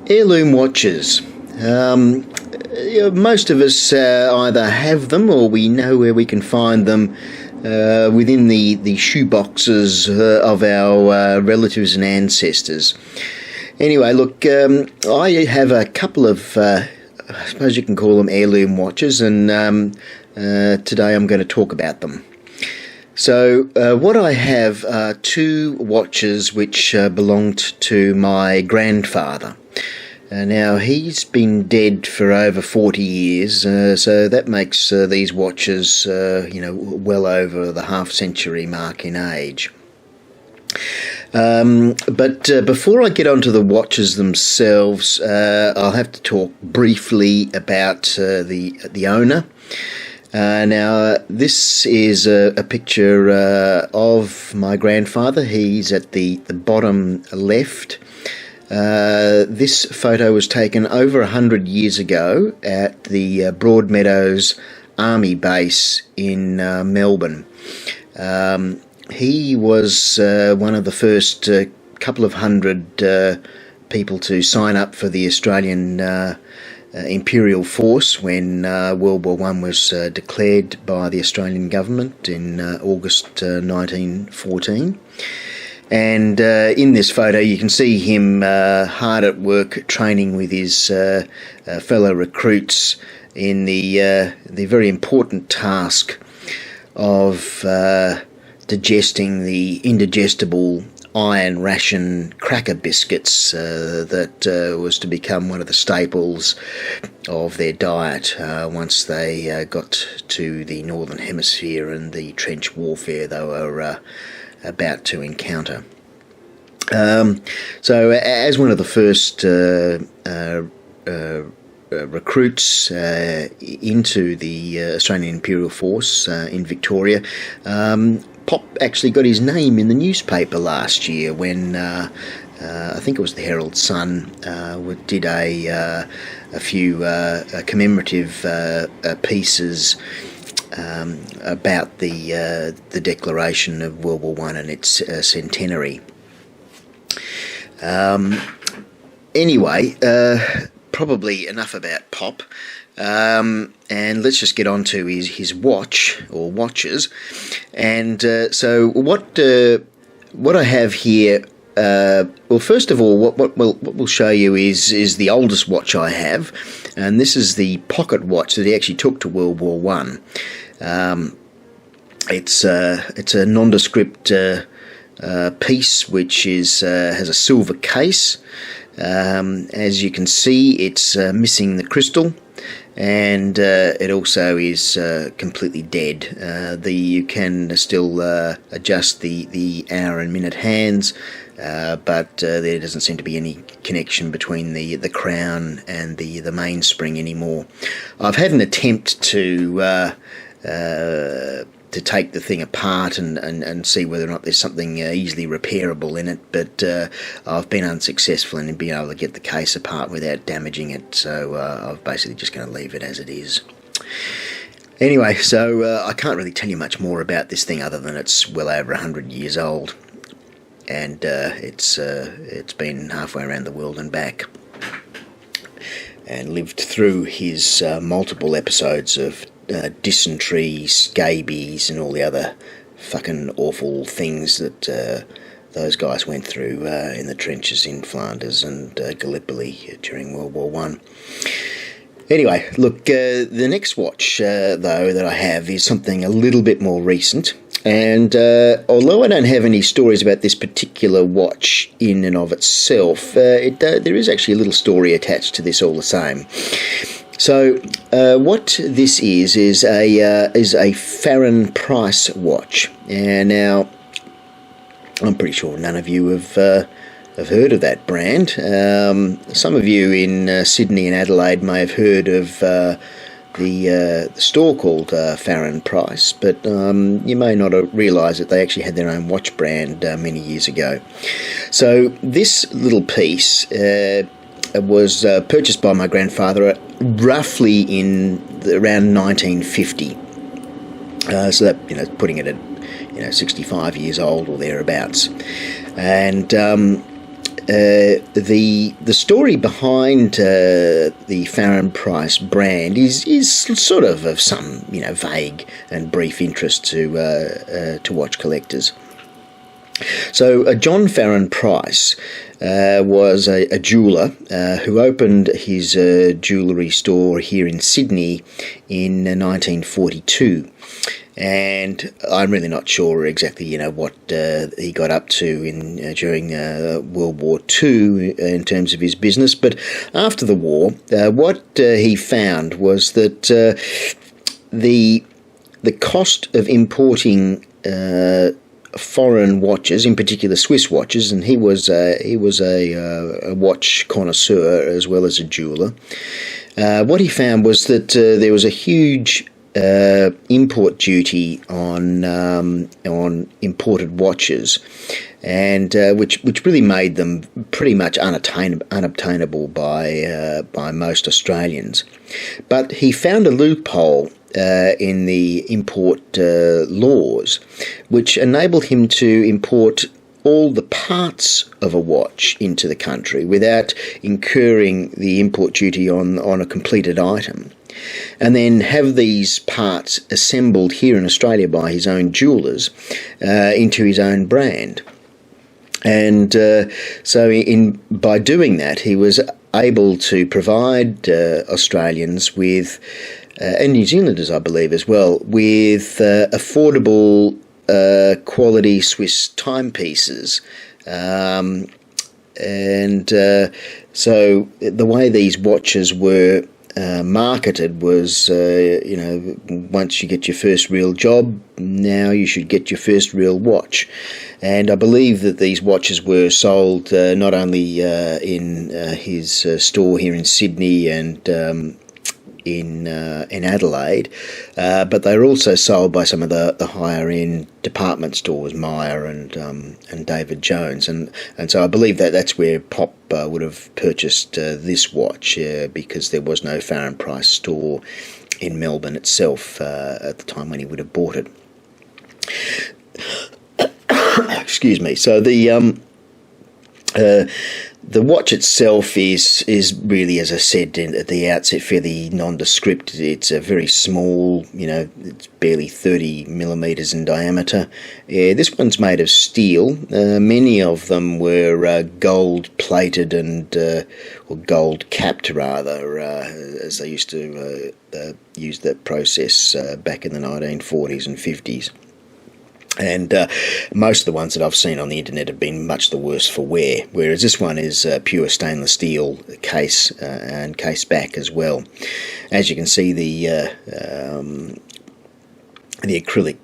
Heirloom watches. Most of us either have them or we know where we can find them within the shoe boxes of our relatives and ancestors. Anyway, look, I have a couple of, I suppose you can call them heirloom watches, and today I'm going to talk about them. So what I have are two watches which belonged to my grandfather. Now, he's been dead for over 40 years, so that makes these watches, well over the half-century mark in age. But before I get onto the watches themselves, I'll have to talk briefly about the owner. Now, this is a picture of my grandfather. He's at the bottom left. This photo was taken over 100 years ago at the Broadmeadows Army Base in Melbourne. He was one of the first couple of hundred people to sign up for the Australian Imperial Force when World War I was declared by the Australian government in August 1914. And in this photo you can see him hard at work training with his fellow recruits in the very important task of digesting the indigestible iron ration cracker biscuits that was to become one of the staples of their diet once they got to the Northern Hemisphere and the trench warfare they were about to encounter. So as one of the first recruits into the Australian Imperial Force in Victoria, Pop actually got his name in the newspaper last year when I think it was the Herald Sun did a few commemorative pieces about the declaration of World War I and its centenary. Anyway, probably enough about Pop, and let's just get on to his watch or watches. And so what I have here. Well, first of all, what we'll show you is the oldest watch I have, and this is the pocket watch that he actually took to World War One. It's a non-descript piece which has a silver case. As you can see, it's missing the crystal, and it also is completely dead. You can still adjust the hour and minute hands, but there doesn't seem to be any connection between the crown and the mainspring anymore. I've had an attempt to take the thing apart and see whether or not there's something easily repairable in it, but I've been unsuccessful in being able to get the case apart without damaging it, so I'm basically just going to leave it as it is. Anyway, so I can't really tell you much more about this thing other than it's well over 100 years old, and it's been halfway around the world and back, and lived through his multiple episodes of dysentery, scabies, and all the other fucking awful things that those guys went through in the trenches in Flanders and Gallipoli during World War One. Anyway, look, the next watch, though, that I have is something a little bit more recent, and although I don't have any stories about this particular watch in and of itself, there is actually a little story attached to this all the same. So what this is a Farren-Price watch, and now I'm pretty sure none of you have heard of that brand. Some of you in Sydney and Adelaide may have heard of the store called Farren-Price, but you may not realise that they actually had their own watch brand many years ago. So this little piece was purchased by my grandfather roughly in around 1950. So that, putting it at 65 years old or thereabouts. And the story behind the Farren-Price brand is sort of some vague and brief interest to watch collectors. So John Farren-Price was a jeweller who opened his jewellery store here in Sydney in 1942. And I'm really not sure exactly, what he got up to during World War II in terms of his business. But after the war, what he found was that the cost of importing foreign watches, in particular Swiss watches, and he was a watch connoisseur as well as a jeweller. What he found was that there was a huge import duty on imported watches, and which really made them pretty much unobtainable by most Australians. But he found a loophole in the import laws, which enabled him to import all the parts of a watch into the country without incurring the import duty on a completed item, and then have these parts assembled here in Australia by his own jewellers into his own brand. And so by doing that, he was able to provide Australians with, and New Zealanders I believe as well, with affordable quality Swiss timepieces. So the way these watches were marketed was, once you get your first real job, now you should get your first real watch. And I believe that these watches were sold not only in his store here in Sydney and in Adelaide, but they were also sold by some of the higher end department stores, Myer and David Jones, and so I believe that's where Pop would have purchased this watch, because there was no Farren-Price store in Melbourne itself at the time when he would have bought it. Excuse me. So the watch itself is really, as I said at the outset, fairly nondescript. It's a very small, it's barely 30 millimetres in diameter. This one's made of steel. Many of them were gold plated and or gold capped rather, as they used to use that process back in the 1940s and 50s. And most of the ones that I've seen on the internet have been much the worse for wear, whereas this one is pure stainless steel case and case back as well. As you can see, the acrylic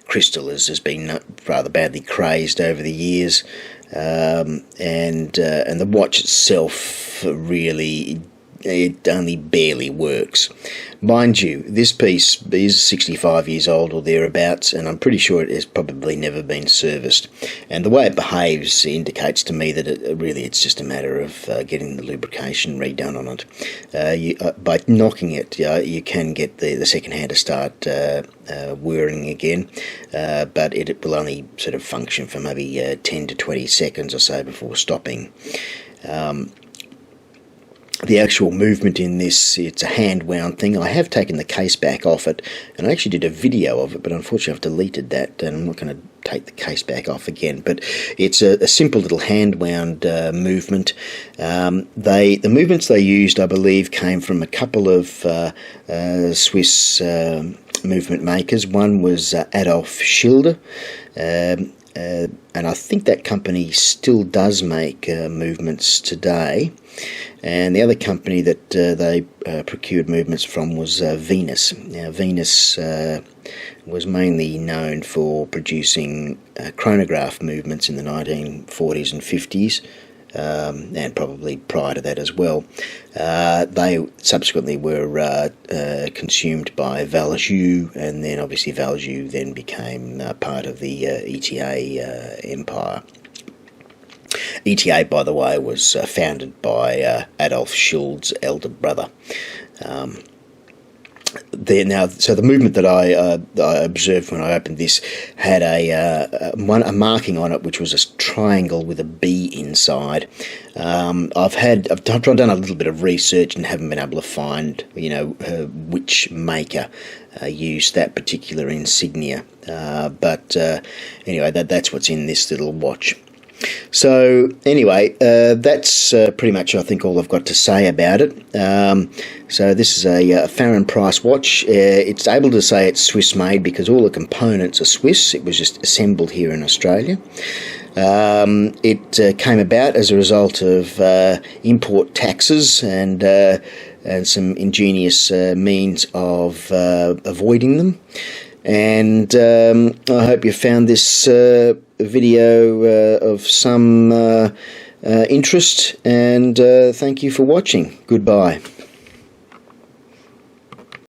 crystal has been rather badly crazed over the years, and the watch itself really, it only barely works. Mind you, this piece is 65 years old or thereabouts, and I'm pretty sure it has probably never been serviced. And the way it behaves indicates to me that it's just a matter of getting the lubrication redone on it. By knocking it, you can get the second hand to start whirring again, but it will only sort of function for maybe 10 to 20 seconds or so before stopping. The actual movement in this, it's a hand-wound thing. I have taken the case back off it, and I actually did a video of it, but unfortunately I've deleted that, and I'm not going to take the case back off again. But it's a simple little hand-wound movement. The movements they used, I believe, came from a couple of Swiss movement makers. One was Adolf Schilder, and I think that company still does make movements today. And the other company that they procured movements from was Venus. Now, Venus was mainly known for producing chronograph movements in the 1940s and 50s, and probably prior to that as well. They subsequently were consumed by Valjoux, and then obviously Valjoux then became part of the ETA empire. ETA, by the way, was founded by Adolf Schild's elder brother. there now. So the movement that I observed when I opened this had a marking on it, which was a triangle with a B inside. I've done a little bit of research and haven't been able to find, which maker used that particular insignia. But anyway, that's what's in this little watch. So anyway, that's pretty much, I think, all I've got to say about it. So this is a Farren-Price watch. It's able to say it's Swiss made because all the components are Swiss. It was just assembled here in Australia. It came about as a result of import taxes and some ingenious means of avoiding them. And I hope you found this video of some interest, and thank you for watching. Goodbye.